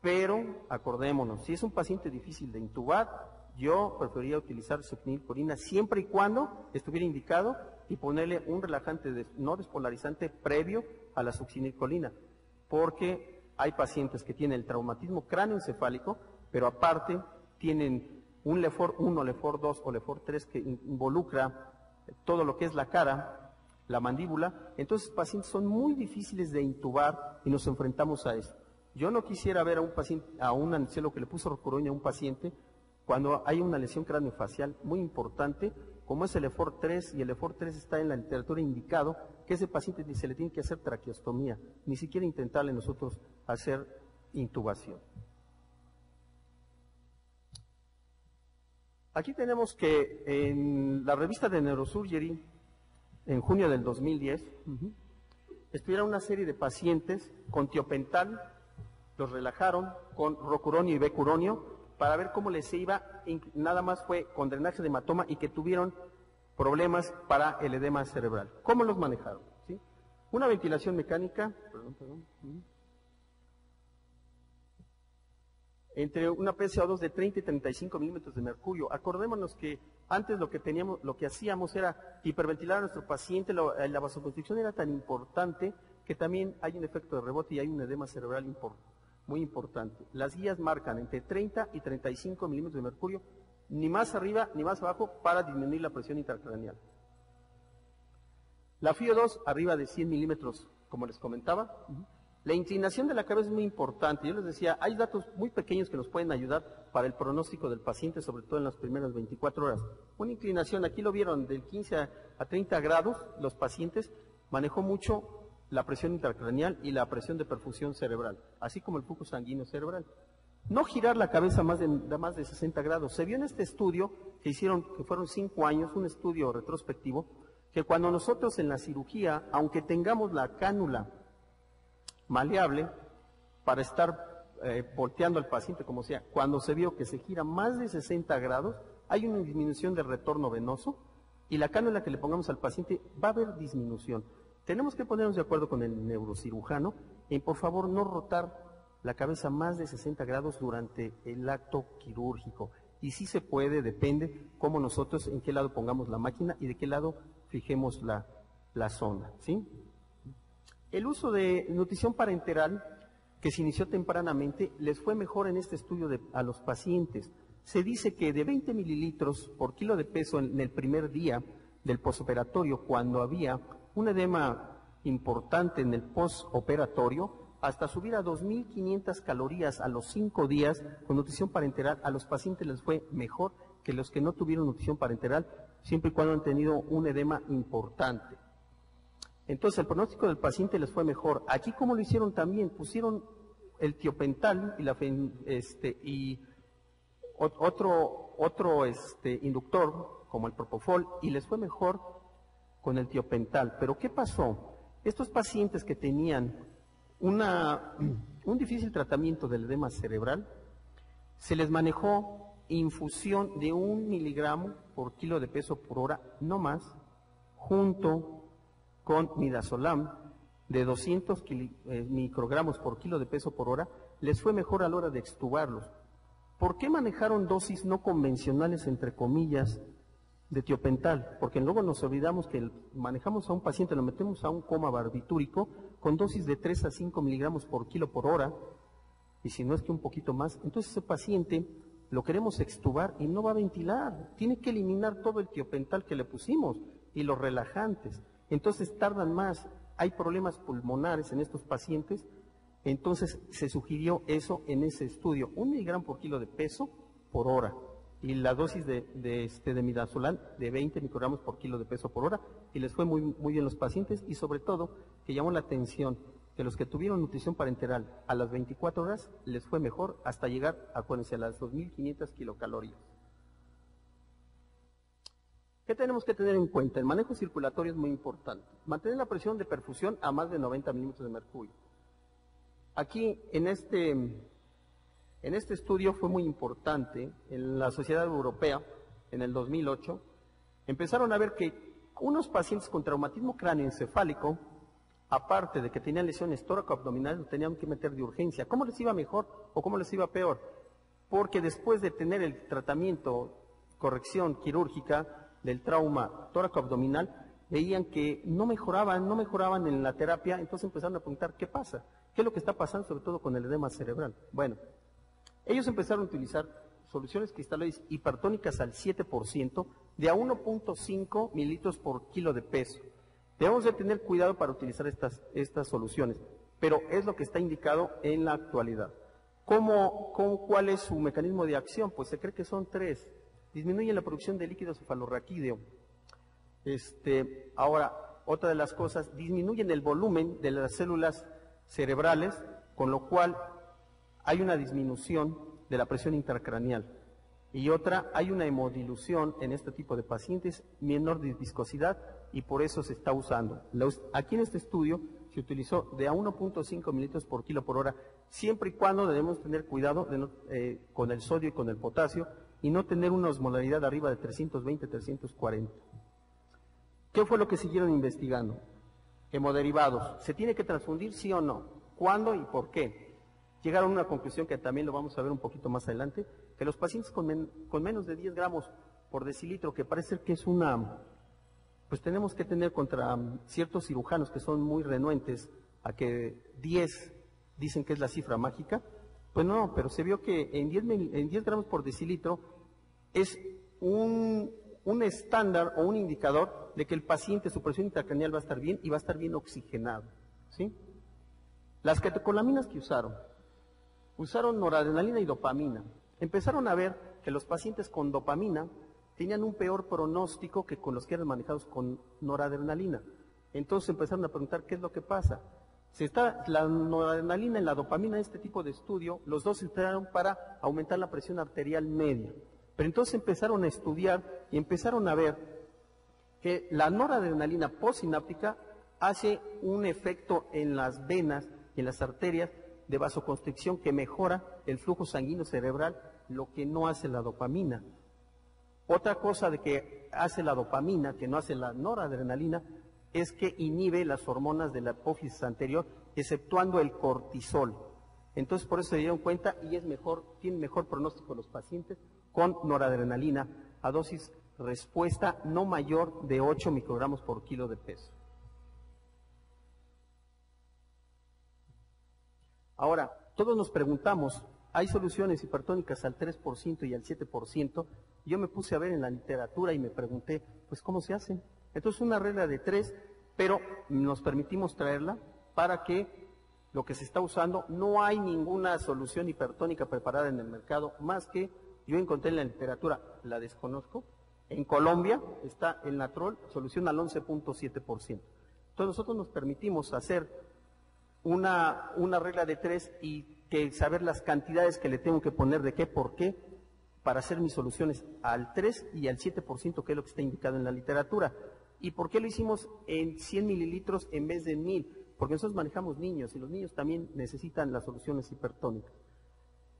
S1: Pero acordémonos, si es un paciente difícil de intubar, yo preferiría utilizar succinilcolina siempre y cuando estuviera indicado y ponerle un relajante no despolarizante previo a la succinilcolina, porque hay pacientes que tienen el traumatismo cráneoencefálico, pero aparte tienen un LEFOR 1, LEFOR 2 o LEFOR 3 que involucra todo lo que es la cara, la mandíbula. Entonces los pacientes son muy difíciles de intubar y nos enfrentamos a eso. Yo no quisiera ver a un paciente, a un anestesiólogo que le puso rocuronio a un paciente cuando hay una lesión craneofacial muy importante, como es el EFOR 3, y el EFOR 3 está en la literatura indicado, que ese paciente se le tiene que hacer traqueostomía, ni siquiera intentarle nosotros hacer intubación. Aquí tenemos que en la revista de Neurosurgery, en junio del 2010, estudiaron una serie de pacientes con tiopental, los relajaron con rocuronio y becuronio para ver cómo les iba, nada más fue con drenaje de hematoma y que tuvieron problemas para el edema cerebral. ¿Cómo los manejaron? ¿Sí? Una ventilación mecánica, entre una PCO2 de 30 y 35 milímetros de mercurio. Acordémonos que antes lo que hacíamos era hiperventilar a nuestro paciente, la vasoconstricción era tan importante que también hay un efecto de rebote y hay un edema cerebral muy importante. Las guías marcan entre 30 y 35 milímetros de mercurio, ni más arriba ni más abajo, para disminuir la presión intracraneal. La FIO2 arriba de 100 milímetros, como les comentaba. La inclinación de la cabeza es muy importante. Yo les decía, hay datos muy pequeños que nos pueden ayudar para el pronóstico del paciente, sobre todo en las primeras 24 horas. Una inclinación, aquí lo vieron, del 15 a 30 grados, los pacientes manejó mucho la presión intracraneal y la presión de perfusión cerebral, así como el flujo sanguíneo cerebral. No girar la cabeza más de 60 grados. Se vio en este estudio que hicieron, que fueron 5 años, un estudio retrospectivo, que cuando nosotros en la cirugía, aunque tengamos la cánula maleable para estar volteando al paciente como sea, cuando se vio que se gira más de 60 grados, hay una disminución del retorno venoso y la cánula que le pongamos al paciente va a haber disminución. Tenemos que ponernos de acuerdo con el neurocirujano en, por favor, no rotar la cabeza más de 60 grados durante el acto quirúrgico. Y si se puede, depende cómo nosotros, en qué lado pongamos la máquina y de qué lado fijemos la sonda, ¿sí? El uso de nutrición parenteral, que se inició tempranamente, les fue mejor en este estudio a los pacientes. Se dice que de 20 mililitros por kilo de peso en el primer día del posoperatorio, cuando había un edema importante en el posoperatorio, hasta subir a 2.500 calorías a los 5 días con nutrición parenteral, a los pacientes les fue mejor que los que no tuvieron nutrición parenteral, siempre y cuando han tenido un edema importante. Entonces, el pronóstico del paciente les fue mejor. Aquí, como lo hicieron también, pusieron el tiopental y otro inductor, como el propofol, y les fue mejor con el tiopental. Pero, ¿qué pasó? Estos pacientes que tenían un difícil tratamiento del edema cerebral, se les manejó infusión de 1 miligramo por kilo de peso por hora, no más, junto con midazolam de 200 microgramos por kilo de peso por hora, les fue mejor a la hora de extubarlos. ¿Por qué manejaron dosis no convencionales, entre comillas, de tiopental? Porque luego nos olvidamos que manejamos a un paciente, lo metemos a un coma barbitúrico con dosis de 3 a 5 miligramos por kilo por hora, y si no es que un poquito más, entonces ese paciente lo queremos extubar y no va a ventilar, tiene que eliminar todo el tiopental que le pusimos y los relajantes. Entonces tardan más, hay problemas pulmonares en estos pacientes, entonces se sugirió eso en ese estudio, 1 miligramo por kilo de peso por hora, y la dosis de midazolam de 20 microgramos por kilo de peso por hora, y les fue muy bien los pacientes, y sobre todo que llamó la atención que los que tuvieron nutrición parenteral a las 24 horas les fue mejor hasta llegar, acuérdense, a las 2.500 kilocalorías. ¿Qué tenemos que tener en cuenta? El manejo circulatorio es muy importante. Mantener la presión de perfusión a más de 90 milímetros de mercurio. Aquí, en este estudio fue muy importante, en la Sociedad Europea, en el 2008, empezaron a ver que unos pacientes con traumatismo cráneoencefálico, aparte de que tenían lesiones tóraco-abdominales, lo tenían que meter de urgencia. ¿Cómo les iba mejor o cómo les iba peor? Porque después de tener el tratamiento, corrección quirúrgica del trauma tóraco-abdominal, veían que no mejoraban en la terapia, entonces empezaron a preguntar, ¿qué pasa? ¿Qué es lo que está pasando, sobre todo con el edema cerebral? Bueno, ellos empezaron a utilizar soluciones cristaloides hipertónicas al 7% de a 1.5 mililitros por kilo de peso. Debemos de tener cuidado para utilizar estas soluciones, pero es lo que está indicado en la actualidad. ¿Cuál es su mecanismo de acción? Pues se cree que son tres. Disminuye la producción de líquido cefalorraquídeo. Ahora, otra de las cosas, disminuyen el volumen de las células cerebrales, con lo cual hay una disminución de la presión intracraneal. Y otra, hay una hemodilución en este tipo de pacientes, menor viscosidad, y por eso se está usando. Aquí en este estudio se utilizó de a 1.5 mililitros por kilo por hora, siempre y cuando debemos tener cuidado con el sodio y con el potasio, y no tener una osmolaridad arriba de 320, 340. ¿Qué fue lo que siguieron investigando? Hemoderivados. ¿Se tiene que transfundir, sí o no? ¿Cuándo y por qué? Llegaron a una conclusión que también lo vamos a ver un poquito más adelante, que los pacientes con menos de 10 gramos por decilitro, que parece ser que es pues tenemos que tener contra ciertos cirujanos que son muy renuentes a que 10 dicen que es la cifra mágica, pues no, pero se vio que en 10 gramos por decilitro es un estándar o un indicador de que el paciente, su presión intracraneal va a estar bien y va a estar bien oxigenado, ¿sí? Las catecolaminas que usaron noradrenalina y dopamina. Empezaron a ver que los pacientes con dopamina tenían un peor pronóstico que con los que eran manejados con noradrenalina. Entonces empezaron a preguntar qué es lo que pasa. La noradrenalina y la dopamina en este tipo de estudio, los dos se entraron para aumentar la presión arterial media. Pero entonces empezaron a estudiar y empezaron a ver que la noradrenalina postsináptica hace un efecto en las venas y en las arterias de vasoconstricción que mejora el flujo sanguíneo cerebral, lo que no hace la dopamina. Otra cosa de que hace la dopamina, que no hace la noradrenalina, es que inhibe las hormonas de la hipófisis anterior, exceptuando el cortisol. Entonces, por eso se dieron cuenta y tienen mejor pronóstico los pacientes con noradrenalina a dosis respuesta no mayor de 8 microgramos por kilo de peso. Ahora, todos nos preguntamos, ¿hay soluciones hipertónicas al 3% y al 7%? Yo me puse a ver en la literatura y me pregunté, pues, ¿cómo se hacen? Entonces, una regla de 3, pero nos permitimos traerla para que lo que se está usando, no hay ninguna solución hipertónica preparada en el mercado, más que yo encontré en la literatura, la desconozco. En Colombia está el Natrol, solución al 11.7%. Entonces, nosotros nos permitimos hacer una regla de 3 y saber las cantidades que le tengo que poner de qué, por qué, para hacer mis soluciones al 3 y al 7%, que es lo que está indicado en la literatura. ¿Y por qué lo hicimos en 100 mililitros en vez de en 1000? Porque nosotros manejamos niños y los niños también necesitan las soluciones hipertónicas.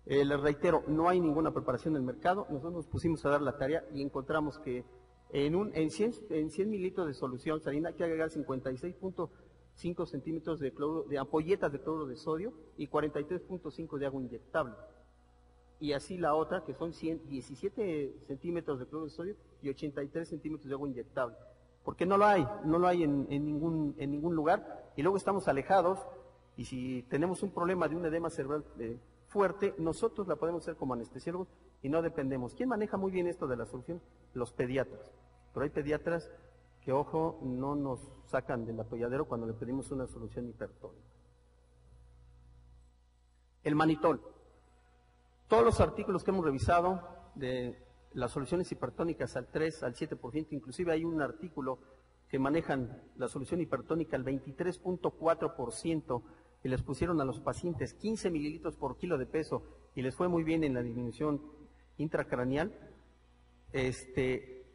S1: Les reitero, no hay ninguna preparación en el mercado. Nosotros nos pusimos a dar la tarea y encontramos que en 100 mililitros de solución salina hay que agregar 56.5 centímetros de ampolletas de cloruro de sodio y 43.5 de agua inyectable. Y así la otra, que son 17 centímetros de cloruro de sodio y 83 centímetros de agua inyectable. Porque no lo hay en ningún lugar, y luego estamos alejados, y si tenemos un problema de un edema cerebral fuerte, nosotros la podemos hacer como anestesiólogos y no dependemos. ¿Quién maneja muy bien esto de la solución? Los pediatras. Pero hay pediatras que, ojo, no nos sacan del atolladero cuando le pedimos una solución hipertónica. El manitol. Todos los artículos que hemos revisado de las soluciones hipertónicas al 3, al 7%, inclusive hay un artículo que manejan la solución hipertónica al 23.4% y les pusieron a los pacientes 15 mililitros por kilo de peso y les fue muy bien en la disminución intracraneal,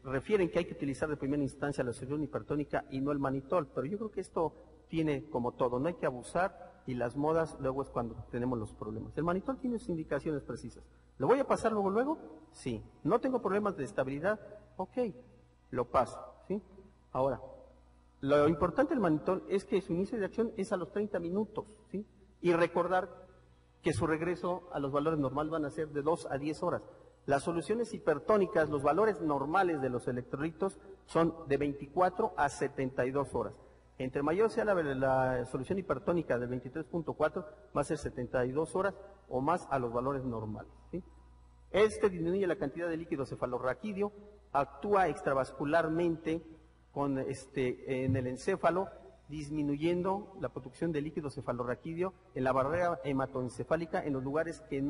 S1: refieren que hay que utilizar de primera instancia la solución hipertónica y no el manitol, pero yo creo que esto tiene como todo, no hay que abusar y las modas luego es cuando tenemos los problemas. El manitol tiene sus indicaciones precisas. ¿Lo voy a pasar luego? Sí. ¿No tengo problemas de estabilidad? Ok, lo paso, ¿sí? Ahora, lo importante del manitol es que su inicio de acción es a los 30 minutos, ¿sí? Y recordar que su regreso a los valores normales van a ser de 2 a 10 horas. Las soluciones hipertónicas, los valores normales de los electrolitos son de 24 a 72 horas. Entre mayor sea la solución hipertónica del 23.4, va a ser 72 horas o más a los valores normales, ¿sí? Disminuye la cantidad de líquido cefalorraquídeo, actúa extravascularmente en el encéfalo, disminuyendo la producción de líquido cefalorraquídeo en la barrera hematoencefálica en los lugares que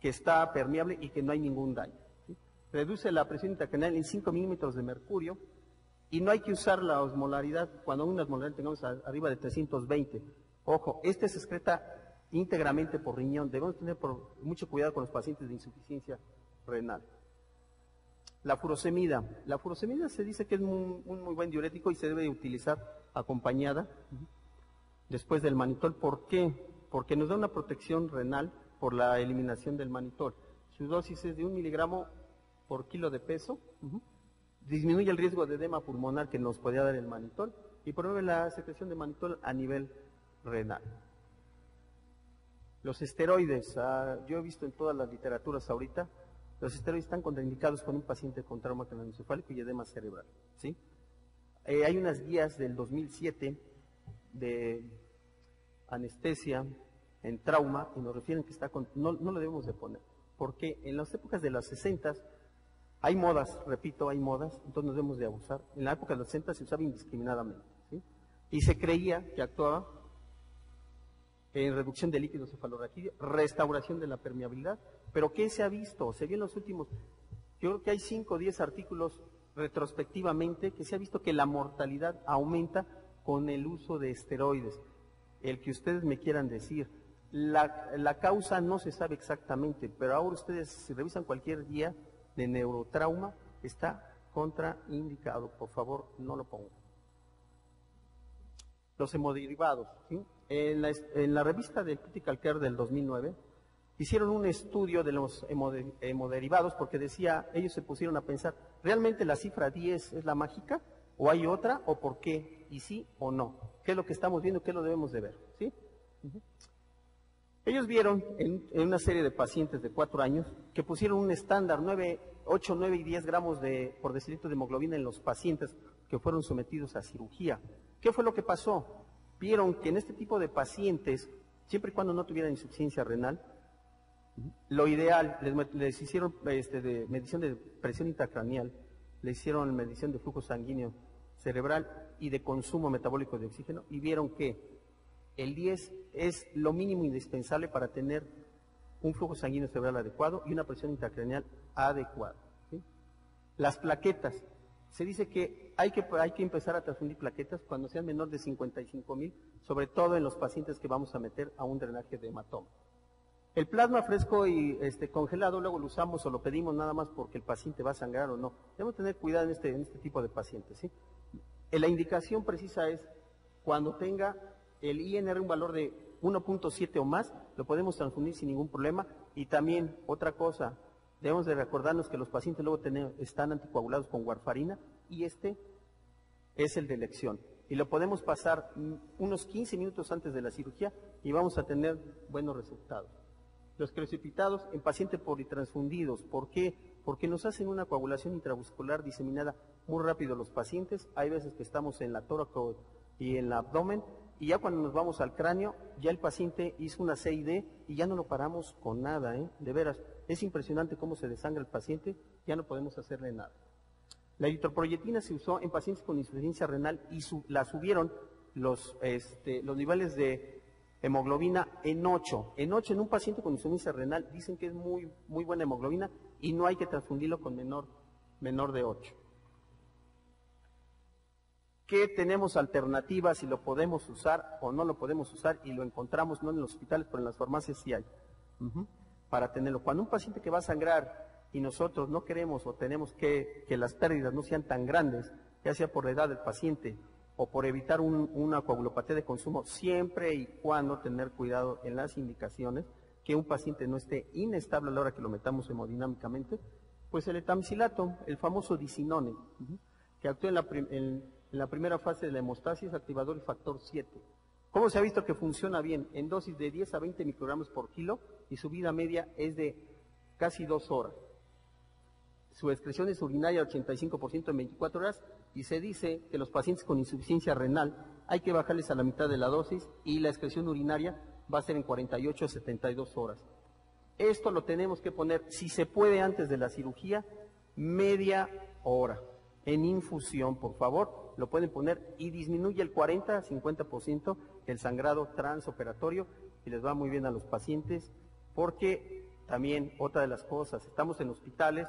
S1: está permeable y que no hay ningún daño. ¿Sí? Reduce la presión intracraneal en 5 milímetros de mercurio y no hay que usar la osmolaridad cuando una osmolaridad tengamos arriba de 320. Ojo, este se excreta íntegramente por riñón. Debemos tener mucho cuidado con los pacientes de insuficiencia renal. La furosemida. La furosemida se dice que es un muy buen diurético y se debe utilizar acompañada después del manitol. ¿Por qué? Porque nos da una protección renal por la eliminación del manitol. Su dosis es de 1 miligramo por kilo de peso. Disminuye el riesgo de edema pulmonar que nos podría dar el manitol y promueve la secreción de manitol a nivel renal. Los esteroides. Yo he visto en todas las literaturas ahorita, los esteroides están contraindicados con un paciente con trauma craneoencefálico y edema cerebral. ¿Sí? Hay unas guías del 2007 de anestesia en trauma y nos refieren que no lo debemos de poner, porque en las épocas de los 60 hay modas, repito, hay modas, entonces nos debemos de abusar. En la época de los 60 se usaba indiscriminadamente, ¿sí? Y se creía que actuaba en reducción de líquido cefalorraquídeo, restauración de la permeabilidad, pero ¿qué se ha visto? Se vio en los últimos, yo creo que hay 5 o 10 artículos retrospectivamente que se ha visto que la mortalidad aumenta con el uso de esteroides. El que ustedes me quieran decir, la causa no se sabe exactamente, pero ahora ustedes si revisan cualquier guía de neurotrauma, está contraindicado. Por favor, no lo pongan. Los hemoderivados. ¿Sí? En la revista de Critical Care del 2009, hicieron un estudio de los hemoderivados porque decía, ellos se pusieron a pensar, ¿realmente la cifra 10 es la mágica? ¿O hay otra? ¿O por qué? ¿Y sí o no? ¿Qué es lo que estamos viendo? ¿Qué lo debemos de ver? ¿Sí? Ellos vieron en una serie de pacientes de 4 años que pusieron un estándar 8, 9 y 10 gramos por decilitro de hemoglobina en los pacientes que fueron sometidos a cirugía. ¿Qué fue lo que pasó? Vieron que en este tipo de pacientes, siempre y cuando no tuvieran insuficiencia renal, lo ideal, les hicieron de medición de presión intracraneal, les hicieron medición de flujo sanguíneo cerebral y de consumo metabólico de oxígeno y vieron que el 10 es lo mínimo indispensable para tener un flujo sanguíneo cerebral adecuado y una presión intracraneal adecuada. ¿Sí? Las plaquetas. Se dice que hay que empezar a transfundir plaquetas cuando sean menor de 55,000, sobre todo en los pacientes que vamos a meter a un drenaje de hematoma. El plasma fresco y congelado luego lo usamos o lo pedimos nada más porque el paciente va a sangrar o no. Debemos tener cuidado en este tipo de pacientes. ¿Sí? La indicación precisa es cuando tenga el INR un valor de 1.7 o más, lo podemos transfundir sin ningún problema. Y también, otra cosa, debemos de recordarnos que los pacientes luego están anticoagulados con warfarina y este es el de elección. Y lo podemos pasar unos 15 minutos antes de la cirugía y vamos a tener buenos resultados. Los precipitados en pacientes politransfundidos, ¿por qué? Porque nos hacen una coagulación intravascular diseminada muy rápido los pacientes. Hay veces que estamos en la tórax y en el abdomen, y ya cuando nos vamos al cráneo, ya el paciente hizo una CID y ya no lo paramos con nada, de veras. Es impresionante cómo se desangra el paciente, ya no podemos hacerle nada. La eritropoyetina se usó en pacientes con insuficiencia renal y la subieron los niveles de hemoglobina en 8. En 8 en un paciente con insuficiencia renal dicen que es muy, muy buena hemoglobina y no hay que transfundirlo con menor de 8. ¿Qué tenemos alternativas si lo podemos usar o no lo podemos usar? Y lo encontramos no en los hospitales, pero en las farmacias sí hay. Para tenerlo. Cuando un paciente que va a sangrar y nosotros no queremos o tenemos que las pérdidas no sean tan grandes, ya sea por la edad del paciente o por evitar una coagulopatía de consumo, siempre y cuando tener cuidado en las indicaciones, que un paciente no esté inestable a la hora que lo metamos hemodinámicamente, pues el etamicilato, el famoso disinone, que actúa en la primera fase de la hemostasis, activador y factor 7. ¿Cómo se ha visto que funciona bien? En dosis de 10 a 20 microgramos por kilo y su vida media es de casi 2 horas. Su excreción es urinaria al 85% en 24 horas y se dice que los pacientes con insuficiencia renal hay que bajarles a la mitad de la dosis y la excreción urinaria va a ser en 48 a 72 horas. Esto lo tenemos que poner, si se puede antes de la cirugía, media hora. en infusión, por favor, lo pueden poner y disminuye el 40-50% el sangrado transoperatorio y les va muy bien a los pacientes porque también otra de las cosas, estamos en hospitales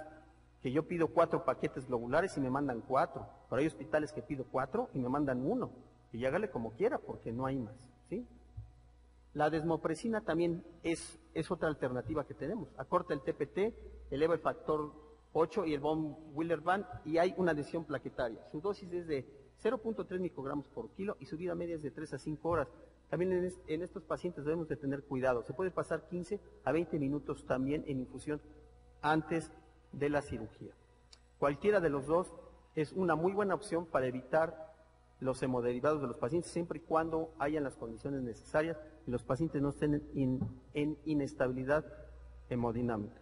S1: que yo pido 4 paquetes globulares y me mandan 4, pero hay hospitales que pido 4 y me mandan 1 y hágale como quiera porque no hay más, ¿sí? La desmopresina también es otra alternativa que tenemos, acorta el TPT, eleva el factor 8 y el von Willebrand y hay una adhesión plaquetaria. Su dosis es de 0.3 microgramos por kilo y su vida media es de 3 a 5 horas. También en estos pacientes debemos de tener cuidado. Se puede pasar 15 a 20 minutos también en infusión antes de la cirugía. Cualquiera de los dos es una muy buena opción para evitar los hemoderivados de los pacientes siempre y cuando hayan las condiciones necesarias y los pacientes no estén en inestabilidad hemodinámica.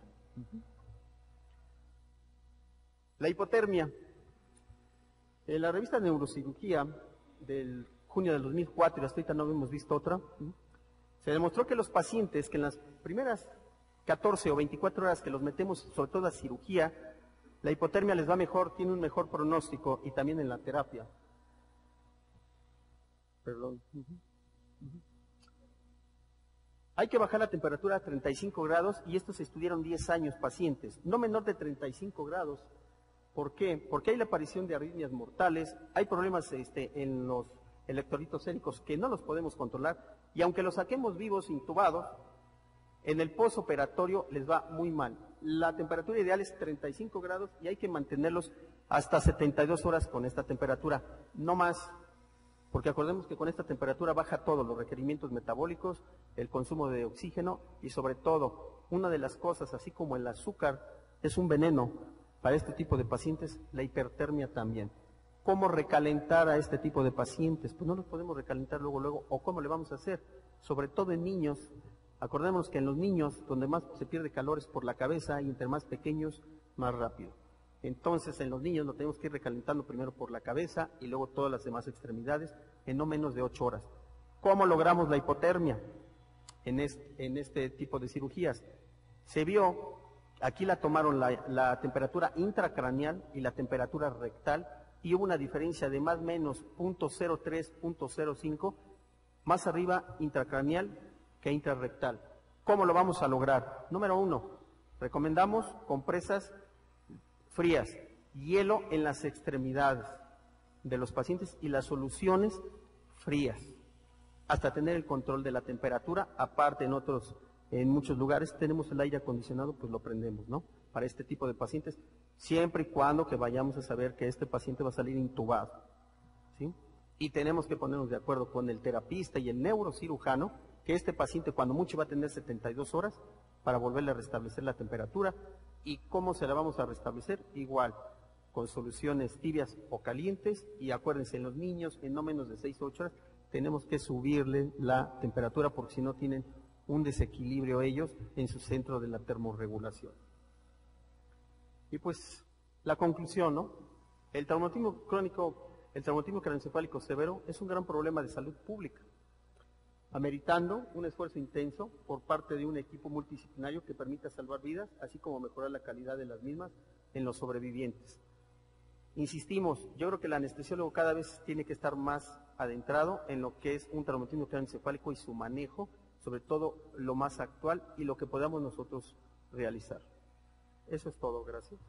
S1: La hipotermia. En la revista de Neurocirugía del junio del 2004, y hasta ahorita no hemos visto otra, se demostró que los pacientes que en las primeras 14 o 24 horas que los metemos, sobre todo a cirugía, la hipotermia les va mejor, tiene un mejor pronóstico y también en la terapia. Perdón. Hay que bajar la temperatura a 35 grados y estos se estudiaron 10 años pacientes, no menor de 35 grados. ¿Por qué? Porque hay la aparición de arritmias mortales, hay problemas en los electrolitos séricos que no los podemos controlar y aunque los saquemos vivos, intubados, en el postoperatorio les va muy mal. La temperatura ideal es 35 grados y hay que mantenerlos hasta 72 horas con esta temperatura, no más, porque acordemos que con esta temperatura baja todos los requerimientos metabólicos, el consumo de oxígeno y sobre todo, una de las cosas, así como el azúcar es un veneno, para este tipo de pacientes, la hipertermia también. ¿Cómo recalentar a este tipo de pacientes? Pues no los podemos recalentar luego, o ¿cómo le vamos a hacer? Sobre todo en niños. Acordémonos que en los niños, donde más se pierde calor es por la cabeza, y entre más pequeños, más rápido. Entonces, en los niños lo tenemos que ir recalentando primero por la cabeza y luego todas las demás extremidades en no menos de 8 horas. ¿Cómo logramos la hipotermia en este tipo de cirugías? Se vio... Aquí la tomaron la temperatura intracraneal y la temperatura rectal y hubo una diferencia de más o menos 0.03, 0.05, más arriba intracraneal que intrarrectal. ¿Cómo lo vamos a lograr? Número 1, recomendamos compresas frías, hielo en las extremidades de los pacientes y las soluciones frías, hasta tener el control de la temperatura, aparte en muchos lugares tenemos el aire acondicionado, pues lo prendemos, ¿no? Para este tipo de pacientes, siempre y cuando que vayamos a saber que este paciente va a salir intubado, ¿sí? Y tenemos que ponernos de acuerdo con el terapista y el neurocirujano, que este paciente cuando mucho va a tener 72 horas para volverle a restablecer la temperatura. ¿Y cómo se la vamos a restablecer? Igual, con soluciones tibias o calientes, y acuérdense, en los niños, en no menos de 6 o 8 horas, tenemos que subirle la temperatura porque si no tienen un desequilibrio ellos en su centro de la termorregulación. Y pues, la conclusión, ¿no? El traumatismo crónico, el traumatismo craneoencefálico severo es un gran problema de salud pública, ameritando un esfuerzo intenso por parte de un equipo multidisciplinario que permita salvar vidas, así como mejorar la calidad de las mismas en los sobrevivientes. Insistimos, yo creo que el anestesiólogo cada vez tiene que estar más adentrado en lo que es un traumatismo craneoencefálico y su manejo, sobre todo lo más actual y lo que podamos nosotros realizar. Eso es todo, gracias.